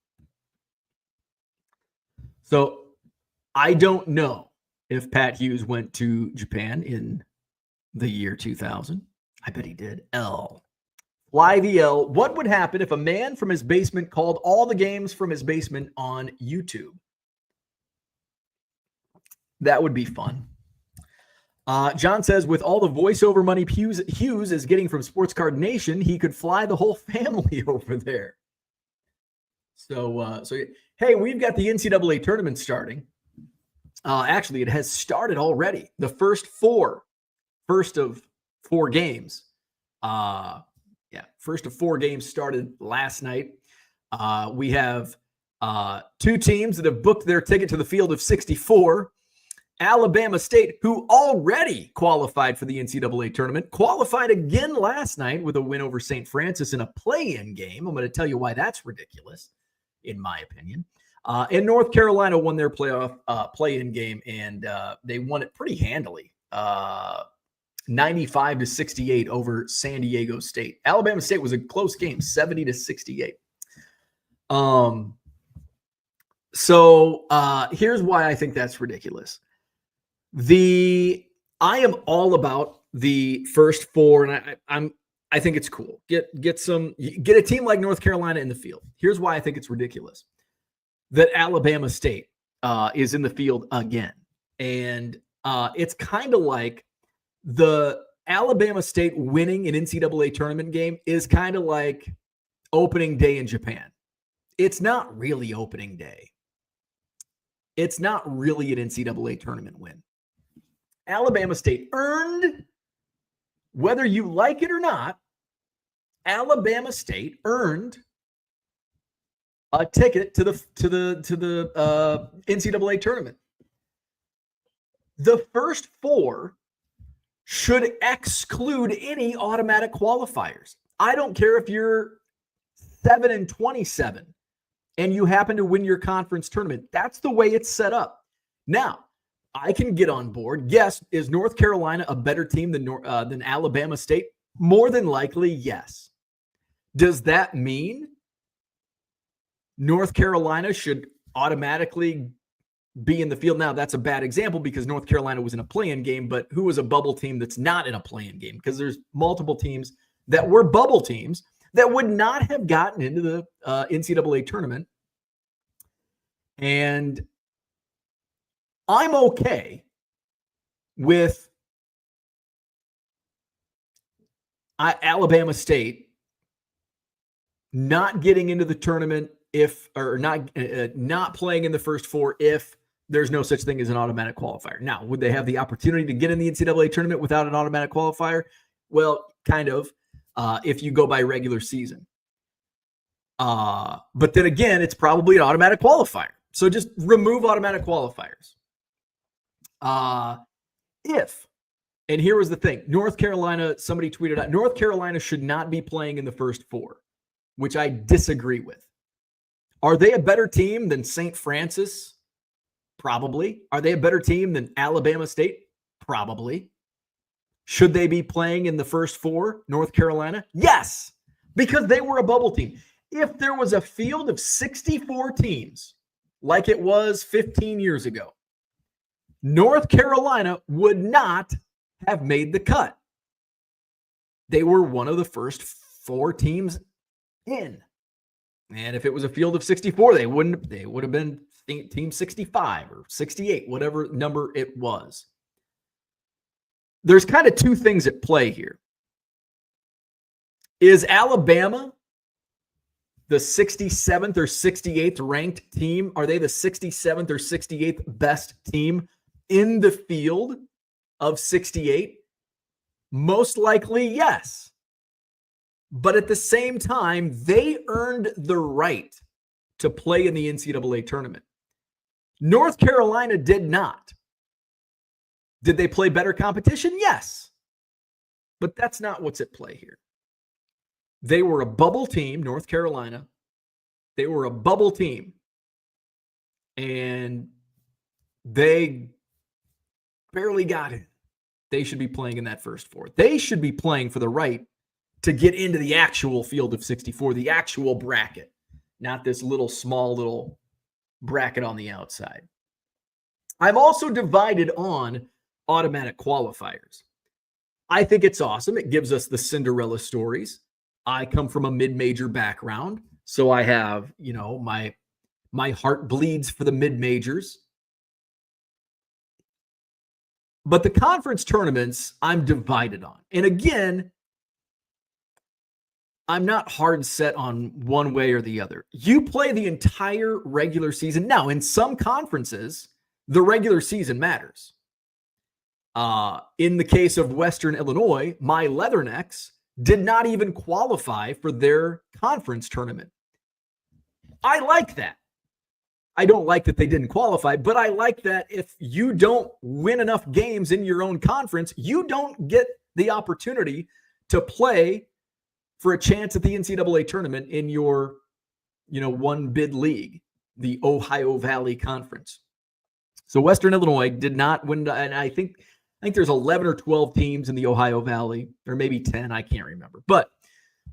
So I don't know if Pat Hughes went to Japan in the year 2000. I bet he did. Fly the L. What would happen if a man from his basement called all the games from his basement on YouTube? That would be fun. John says, with all the voiceover money Hughes is getting from Sports Card Nation, he could fly the whole family over there. So hey, we've got the NCAA tournament starting. Actually, it has started already. The first of four games. First of four games started last night. We have two teams that have booked their ticket to the field of 64. Alabama State, who already qualified for the NCAA tournament, qualified again last night with a win over St. Francis in a play-in game. I'm going to tell you why that's ridiculous, in my opinion. And North Carolina won their play-in game, and they won it pretty handily, 95-68 over San Diego State. Alabama State was a close game, 70-68. So here's why I think that's ridiculous. I am all about the first four, and I think it's cool. Get a team like North Carolina in the field. Here's why I think it's ridiculous that Alabama State is in the field again, and it's kind of like the Alabama State winning an NCAA tournament game is kind of like opening day in Japan. It's not really opening day. It's not really an NCAA tournament win. Alabama State earned, whether you like it or not, Alabama State earned a ticket to the NCAA tournament. The first four should exclude any automatic qualifiers. I don't care if you're 7-27 and you happen to win your conference tournament. That's the way it's set up. Now, I can get on board. Yes, is North Carolina a better team than Alabama State? More than likely, yes. Does that mean North Carolina should automatically be in the field? Now, that's a bad example because North Carolina was in a play-in game, but who was a bubble team that's not in a play-in game? Because there's multiple teams that were bubble teams that would not have gotten into the NCAA tournament. And I'm okay with Alabama State not getting into the tournament not playing in the first four if there's no such thing as an automatic qualifier. Now, would they have the opportunity to get in the NCAA tournament without an automatic qualifier? Well, kind of, if you go by regular season. But then again, it's probably an automatic qualifier. So just remove automatic qualifiers. And here was the thing, North Carolina, somebody tweeted out, North Carolina should not be playing in the first four, which I disagree with. Are they a better team than St. Francis? Probably. Are they a better team than Alabama State? Probably. Should they be playing in the first four, North Carolina? Yes, because they were a bubble team. If there was a field of 64 teams, like it was 15 years ago, North Carolina would not have made the cut. They were one of the first four teams in. And if it was a field of 64, they would have been team 65 or 68, whatever number it was. There's kind of two things at play here. Is Alabama the 67th or 68th ranked team? Are they the 67th or 68th best team in the field of 68? Most likely, yes. But at the same time, they earned the right to play in the NCAA tournament. North Carolina did not. Did they play better competition? Yes. But that's not what's at play here. They were a bubble team, North Carolina. They were a bubble team. And they barely got in. They should be playing in that first four. They should be playing for the right to get into the actual field of 64, the actual bracket, not this small little bracket on the outside. I'm also divided on automatic qualifiers. I think it's awesome. It gives us the Cinderella stories. I come from a mid-major background, so I have, my heart bleeds for the mid-majors. But the conference tournaments, I'm divided on. And again, I'm not hard set on one way or the other. You play the entire regular season. Now, in some conferences, the regular season matters. In the case of Western Illinois, my Leathernecks did not even qualify for their conference tournament. I like that. I don't like that they didn't qualify, but I like that if you don't win enough games in your own conference, you don't get the opportunity to play for a chance at the NCAA tournament in your, one bid league, the Ohio Valley Conference. So Western Illinois did not win, and I think there's 11 or 12 teams in the Ohio Valley, or maybe 10, I can't remember. But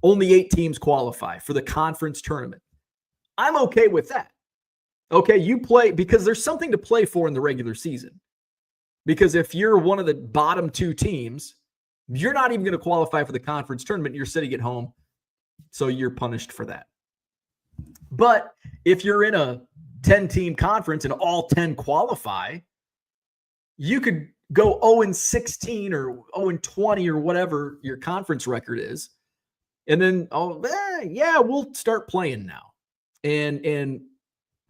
only 8 teams qualify for the conference tournament. I'm okay with that. Okay, you play because there's something to play for in the regular season. Because if you're one of the bottom 2 teams, you're not even going to qualify for the conference tournament. You're sitting at home, so you're punished for that. But if you're in a 10-team conference and all 10 qualify, you could go 0-16 or 0-20 or whatever your conference record is. And then, we'll start playing now. And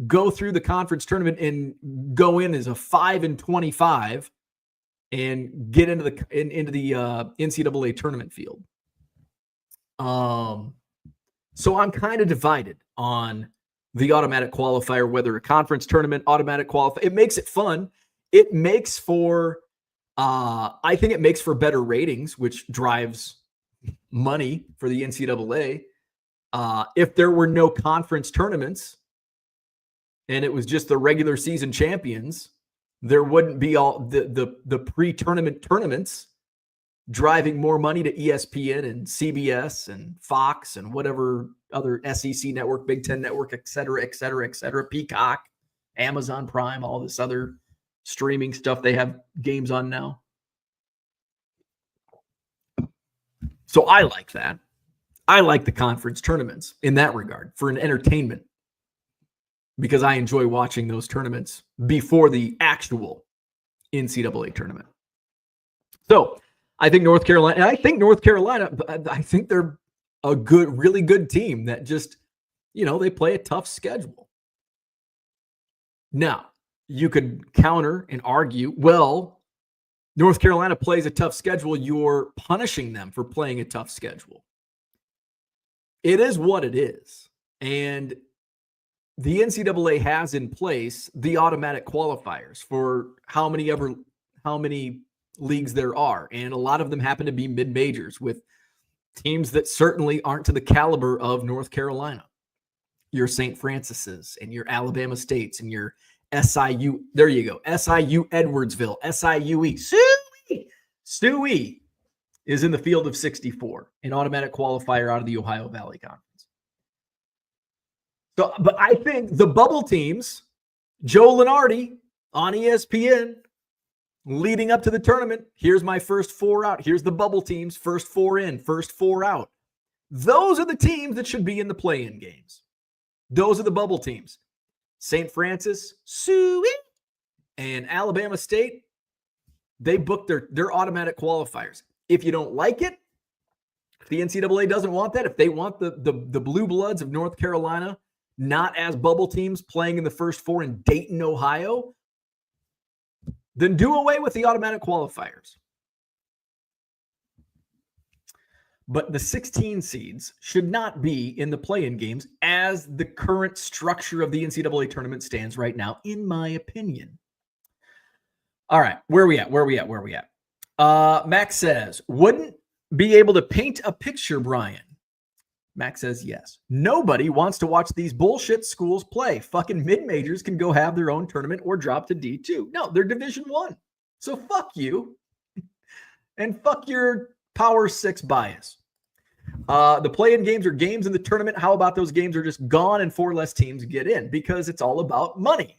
go through the conference tournament and go in as a 5-25 and get into the NCAA tournament field. So I'm kind of divided on the automatic qualifier, whether a conference tournament, automatic qualifier. It makes it fun. It makes for, I think it makes for better ratings, which drives money for the NCAA. If there were no conference tournaments and it was just the regular season champions, there wouldn't be all the pre-tournament tournaments driving more money to ESPN and CBS and Fox and whatever other SEC network, Big Ten network, et cetera, Peacock, Amazon Prime, all this other streaming stuff they have games on now. So I like that. I like the conference tournaments in that regard for an entertainment, because I enjoy watching those tournaments before the actual NCAA tournament. So I think North Carolina, I think they're a really good team that just, they play a tough schedule. Now, you could counter and argue, well, North Carolina plays a tough schedule. You're punishing them for playing a tough schedule. It is what it is. And the NCAA has in place the automatic qualifiers for how many leagues there are. And a lot of them happen to be mid-majors with teams that certainly aren't to the caliber of North Carolina. Your St. Francis's and your Alabama States and your SIU. There you go. SIU Edwardsville, SIUE. Suey. is in the field of 64, an automatic qualifier out of the Ohio Valley Conference. So, but I think the bubble teams, Joe Lunardi on ESPN, leading up to the tournament, here's my first 4 out. Here's the bubble teams, first 4 in, first 4 out. Those are the teams that should be in the play-in games. Those are the bubble teams. St. Francis, Suey, and Alabama State, they booked their automatic qualifiers. If you don't like it, if the NCAA doesn't want that, if they want the blue bloods of North Carolina not as bubble teams playing in the first 4 in Dayton, Ohio, then do away with the automatic qualifiers. But the 16 seeds should not be in the play-in games as the current structure of the NCAA tournament stands right now, in my opinion. All right, where are we at? Max says, wouldn't be able to paint a picture, Brian. Max says, yes. Nobody wants to watch these bullshit schools play. Fucking mid-majors can go have their own tournament or drop to D2. No, they're Division I. So fuck you. And fuck your Power 6 bias. The play-in games are games in the tournament. How about those games are just gone and 4 less teams get in? Because it's all about money.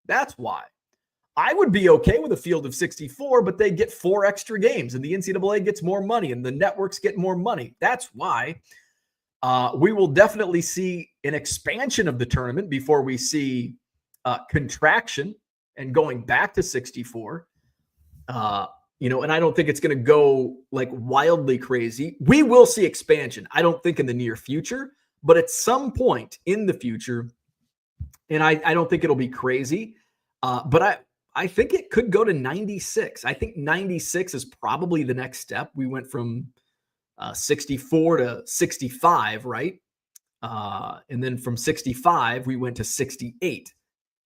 That's why. I would be okay with a field of 64, but they get 4 extra games and the NCAA gets more money and the networks get more money. That's why we will definitely see an expansion of the tournament before we see contraction and going back to 64. And I don't think it's going to go like wildly crazy. We will see expansion. I don't think in the near future, but at some point in the future, and I don't think it'll be crazy, but I think it could go to 96. I think 96 is probably the next step. We went from 64 to 65, right? And then from 65, we went to 68.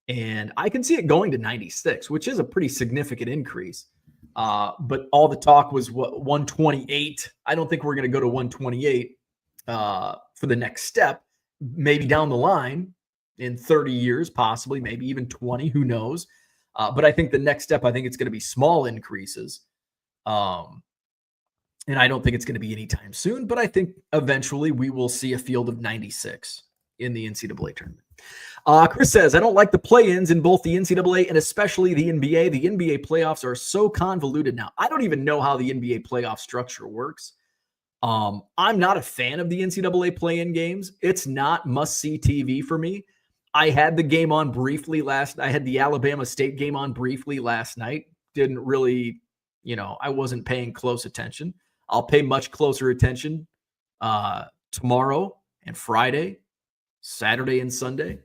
And I can see it going to 96, which is a pretty significant increase. But all the talk was 128. I don't think we're going to go to 128 for the next step. Maybe down the line in 30 years, possibly, maybe even 20, who knows? But I think the next step, I think it's going to be small increases. And I don't think it's going to be anytime soon, but I think eventually we will see a field of 96 in the NCAA tournament. Chris says, I don't like the play-ins in both the NCAA and especially the NBA. The NBA playoffs are so convoluted now. I don't even know how the NBA playoff structure works. I'm not a fan of the NCAA play-in games. It's not must-see TV for me. I had the game on briefly I had the Alabama State game on briefly last night. Didn't really, I wasn't paying close attention. I'll pay much closer attention tomorrow and Friday, Saturday and Sunday.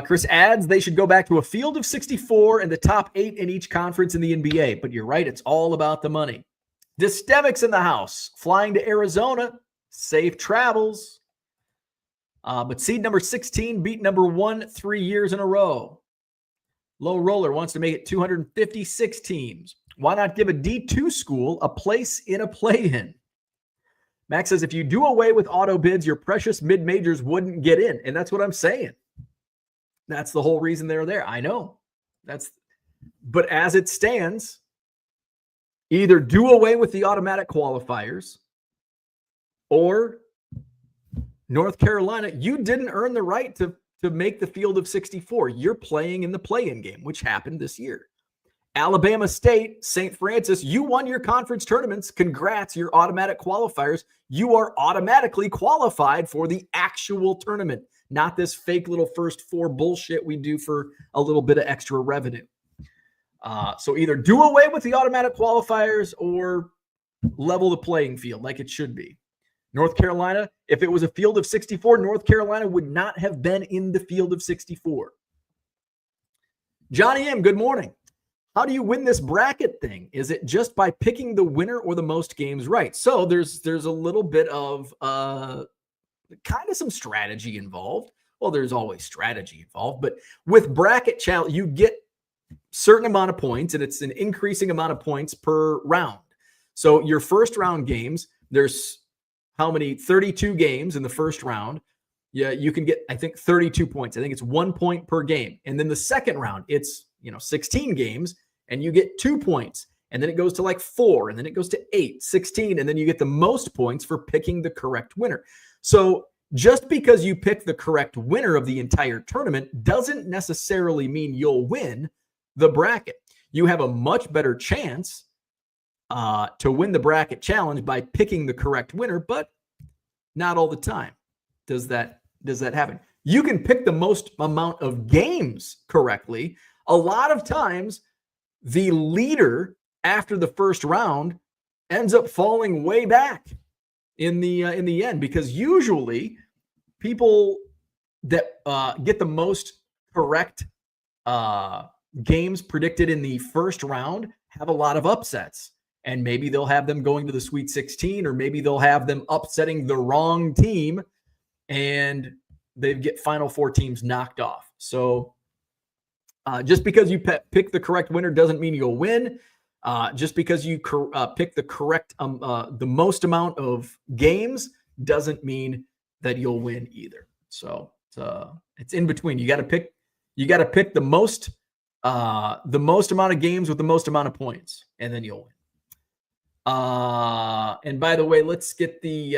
Chris adds they should go back to a field of 64 and the top 8 in each conference in the NBA. But you're right, it's all about the money. Dystemic's in the house, flying to Arizona. Safe travels. But seed number 16 beat number 1 3 years in a row. Low Roller wants to make it 256 teams. Why not give a D2 school a place in a play-in? Max says, if you do away with auto bids, your precious mid-majors wouldn't get in. And that's what I'm saying. That's the whole reason they're there. I know. But as it stands, either do away with the automatic qualifiers or North Carolina, you didn't earn the right to make the field of 64. You're playing in the play-in game, which happened this year. Alabama State, St. Francis, you won your conference tournaments. Congrats, you're automatic qualifiers. You are automatically qualified for the actual tournament, not this fake little first 4 bullshit we do for a little bit of extra revenue. So either do away with the automatic qualifiers or level the playing field like it should be. North Carolina, if it was a field of 64, North Carolina would not have been in the field of 64. Johnny M., good morning. How do you win this bracket thing? Is it just by picking the winner or the most games right? So there's a little bit of kind of some strategy involved. Well, there's always strategy involved, but with bracket challenge, you get certain amount of points, and it's an increasing amount of points per round. So your first round games, there's how many? 32 games in the first round. Yeah, you can get, I think, 32 points. I think it's 1 point per game. And then the second round, it's 16 games, and you get 2 points. and then it goes to like 4, and then it goes to 8, 16, and then you get the most points for picking the correct winner. So just because you pick the correct winner of the entire tournament doesn't necessarily mean you'll win the bracket. You have a much better chance to win the bracket challenge by picking the correct winner, but not all the time does that happen. You can pick the most amount of games correctly. A lot of times, the leader after the first round ends up falling way back in the end, because usually people that get the most correct games predicted in the first round have a lot of upsets. And maybe they'll have them going to the Sweet 16, or maybe they'll have them upsetting the wrong team, and they get Final Four teams knocked off. So just because you pick the correct winner doesn't mean you'll win. Just because you pick the correct, the most amount of games doesn't mean that you'll win either. So it's in between. You got to pick the most amount of games with the most amount of points, and then you'll win. And by the way, let's get the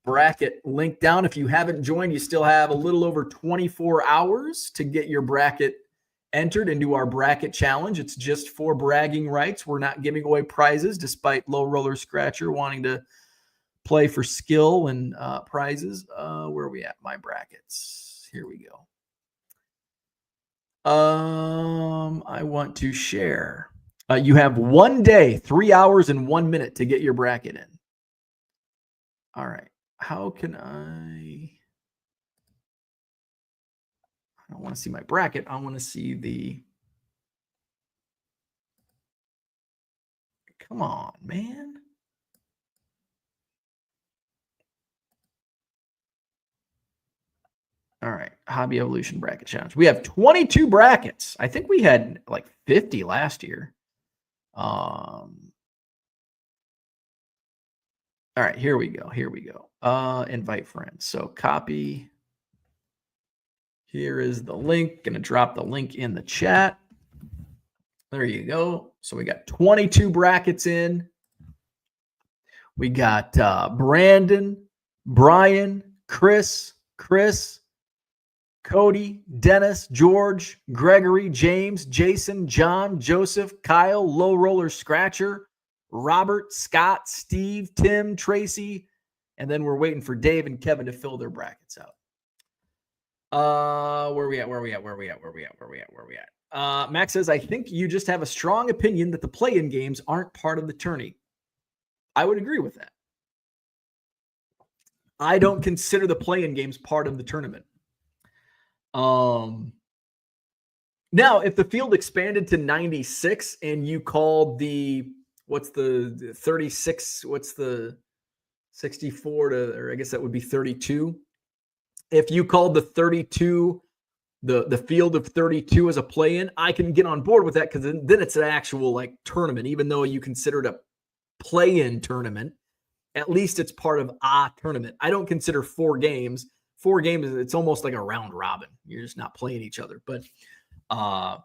bracket link down. If you haven't joined, you still have a little over 24 hours to get your bracket entered into our bracket challenge. It's just for bragging rights. We're not giving away prizes, despite Low Roller Scratcher wanting to play for skill and prizes. Where are we at? My brackets. Here we go. I want to share. You have 1 day, 3 hours, and 1 minute to get your bracket in. All right. How can I don't want to see my bracket. I want to see the. Come on, man. All right. Hobby Evolution Bracket Challenge. We have 22 brackets. I think we had like 50 last year. All right, here we go. Invite friends. So copy. Here is the link. Going to drop the link in the chat. There you go. So we got 22 brackets in. We got Brandon, Brian, Chris, Cody, Dennis, George, Gregory, James, Jason, John, Joseph, Kyle, Low Roller Scratcher, Robert, Scott, Steve, Tim, Tracy, and then we're waiting for Dave and Kevin to fill their brackets out. Where are we at? Max says, I think you just have a strong opinion that the play-in games aren't part of the tourney. I would agree with that. I don't consider the play-in games part of the tournament. Now, if the field expanded to 96 and you called the 36, what's the 64 to, or I guess that would be 32. If you called the 32, the field of 32 as a play-in, I can get on board with that, because then it's an actual like tournament, even though you consider it a play-in tournament. At least it's part of a tournament. I don't consider 4 games. 4 games, it's almost like a round robin. You're just not playing each other. But I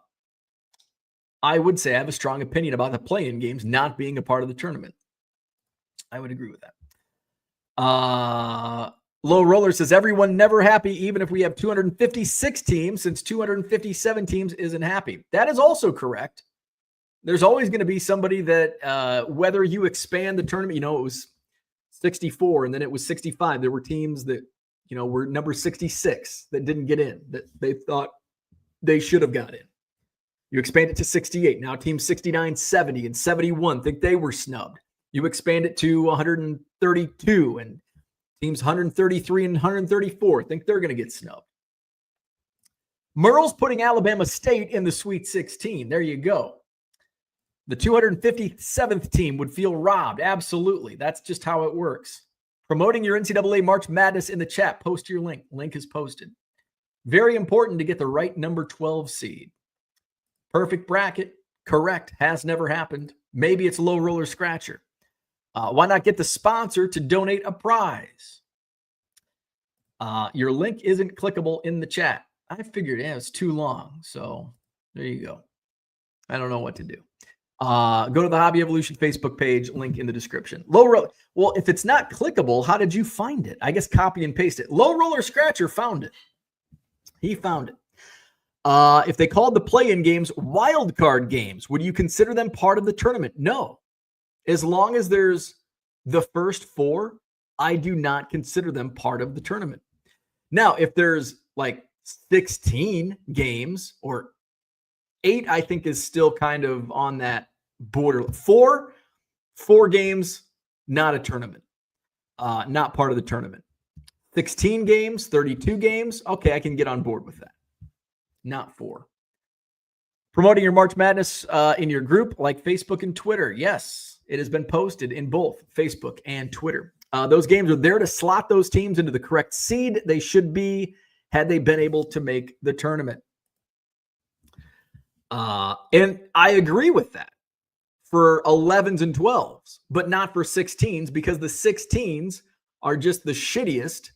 would say I have a strong opinion about the play-in games not being a part of the tournament. I would agree with that. Low Roller says, everyone never happy, even if we have 256 teams, since 257 teams isn't happy. That is also correct. There's always going to be somebody that, whether you expand the tournament, it was 64 and then it was 65. There were teams that, were number 66 that didn't get in, that they thought they should have got in. You expand it to 68. Now teams 69, 70, and 71 think they were snubbed. You expand it to 132, and teams 133 and 134 think they're going to get snubbed. Merle's putting Alabama State in the Sweet 16. There you go. The 257th team would feel robbed. Absolutely. That's just how it works. Promoting your NCAA March Madness in the chat. Post your link. Link is posted. Very important to get the right number 12 seed. Perfect bracket. Correct. Has never happened. Maybe it's Low Roller Scratcher. Why not get the sponsor to donate a prize? Your link isn't clickable in the chat. I figured it's too long. So there you go. I don't know what to do. Go to the Hobby Evolution Facebook page, link in the description. Low roller. Well, if it's not clickable, how did you find it? I guess copy and paste it. Low Roller Scratcher found it. He found it. If they called the play-in games wild card games, would you consider them part of the tournament? No. As long as there's the first four, I do not consider them part of the tournament. Now, if there's like 16 games or 8, I think is still kind of on that border. Four games, not a tournament, not part of the tournament. 16 games, 32 games. Okay, I can get on board with that. Not 4. Promoting your March Madness in your group like Facebook and Twitter. Yes, it has been posted in both Facebook and Twitter. Those games are there to slot those teams into the correct seed they should be had they been able to make the tournament. And I agree with that for 11s and 12s, but not for 16s, because the 16s are just the shittiest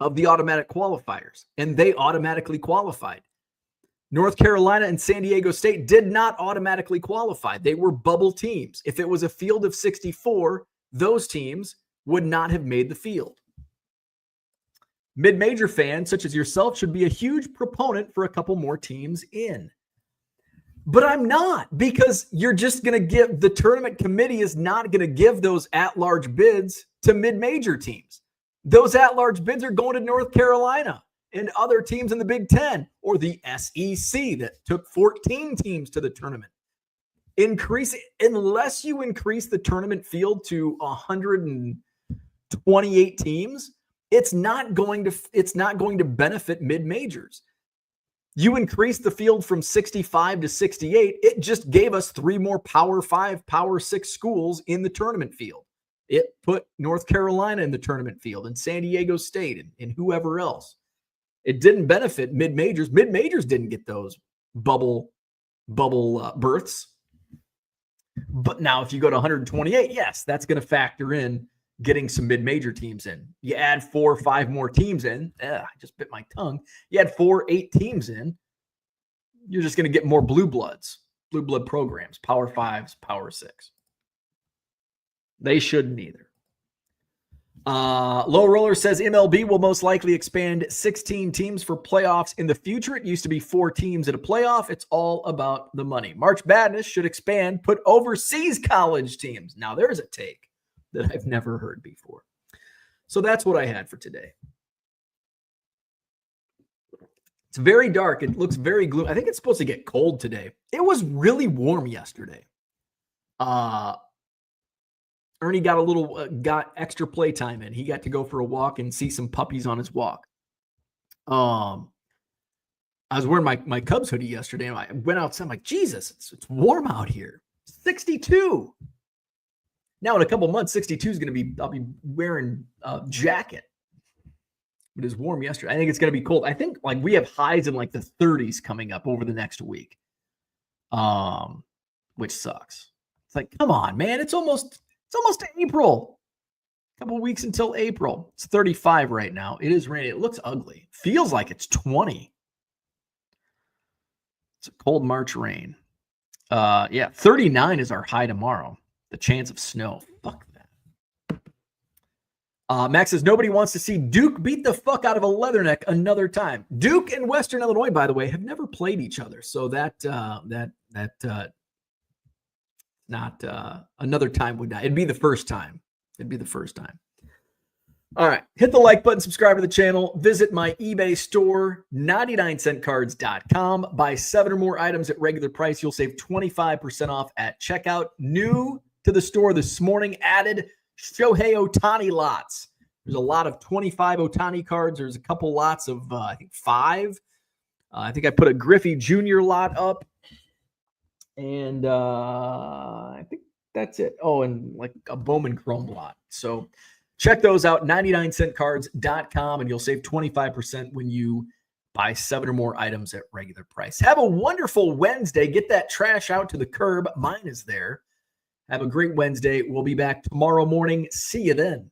of the automatic qualifiers, and they automatically qualified. North Carolina and San Diego State did not automatically qualify. They were bubble teams. If it was a field of 64, those teams would not have made the field. Mid-major fans such as yourself should be a huge proponent for a couple more teams in. But I'm not, because you're just going to give, the tournament committee is not going to give those at-large bids to mid-major teams. Those at-large bids are going to North Carolina and other teams in the Big Ten or the SEC that took 14 teams to the tournament. Unless you increase the tournament field to 128 teams, it's not going to benefit mid-majors. You increased the field from 65 to 68. It just gave us 3 more Power 5, Power 6 schools in the tournament field. It put North Carolina in the tournament field and San Diego State and whoever else. It didn't benefit mid-majors. Mid-majors didn't get those bubble berths. But now if you go to 128, yes, that's going to factor in getting some mid-major teams in. You add 4 or 5 more teams in. I just bit my tongue. You add 4, 8 teams in. You're just going to get more blue blood programs, Power 5s, Power 6. They shouldn't either. Low Roller says MLB will most likely expand 16 teams for playoffs in the future. It used to be 4 teams at a playoff. It's all about the money. March Madness should expand, put overseas college teams. Now there's a take that I've never heard before. So that's what I had for today. It's very dark. It looks very gloomy. I think it's supposed to get cold today. It was really warm yesterday. Ernie got extra playtime in. He got to go for a walk and see some puppies on his walk. I was wearing my Cubs hoodie yesterday, and I went outside. I'm like, Jesus, it's warm out here. 62. Now in a couple months, 62 is going to be, I'll be wearing a jacket. It was warm yesterday. I think it's going to be cold. I think like we have highs in like the 30s coming up over the next week, which sucks. It's like, come on, man. It's almost April. A couple weeks until April. It's 35 right now. It is raining. It looks ugly. Feels like it's 20. It's a cold March rain. 39 is our high tomorrow. The chance of snow. Fuck that. Max says nobody wants to see Duke beat the fuck out of a Leatherneck another time. Duke and Western Illinois, by the way, have never played each other. So not another time would not. It'd be the first time. All right. Hit the like button, subscribe to the channel, visit my eBay store, 99centcards.com. Buy 7 or more items at regular price. You'll save 25% off at checkout. New to the store this morning, added Shohei Ohtani lots. There's a lot of 25 Ohtani cards. There's a couple lots of, I think 5. I think I put a Griffey Jr. lot up. And I think that's it. Oh, and like a Bowman Chrome lot. So check those out, 99centcards.com, and you'll save 25% when you buy 7 or more items at regular price. Have a wonderful Wednesday. Get that trash out to the curb. Mine is there. Have a great Wednesday. We'll be back tomorrow morning. See you then.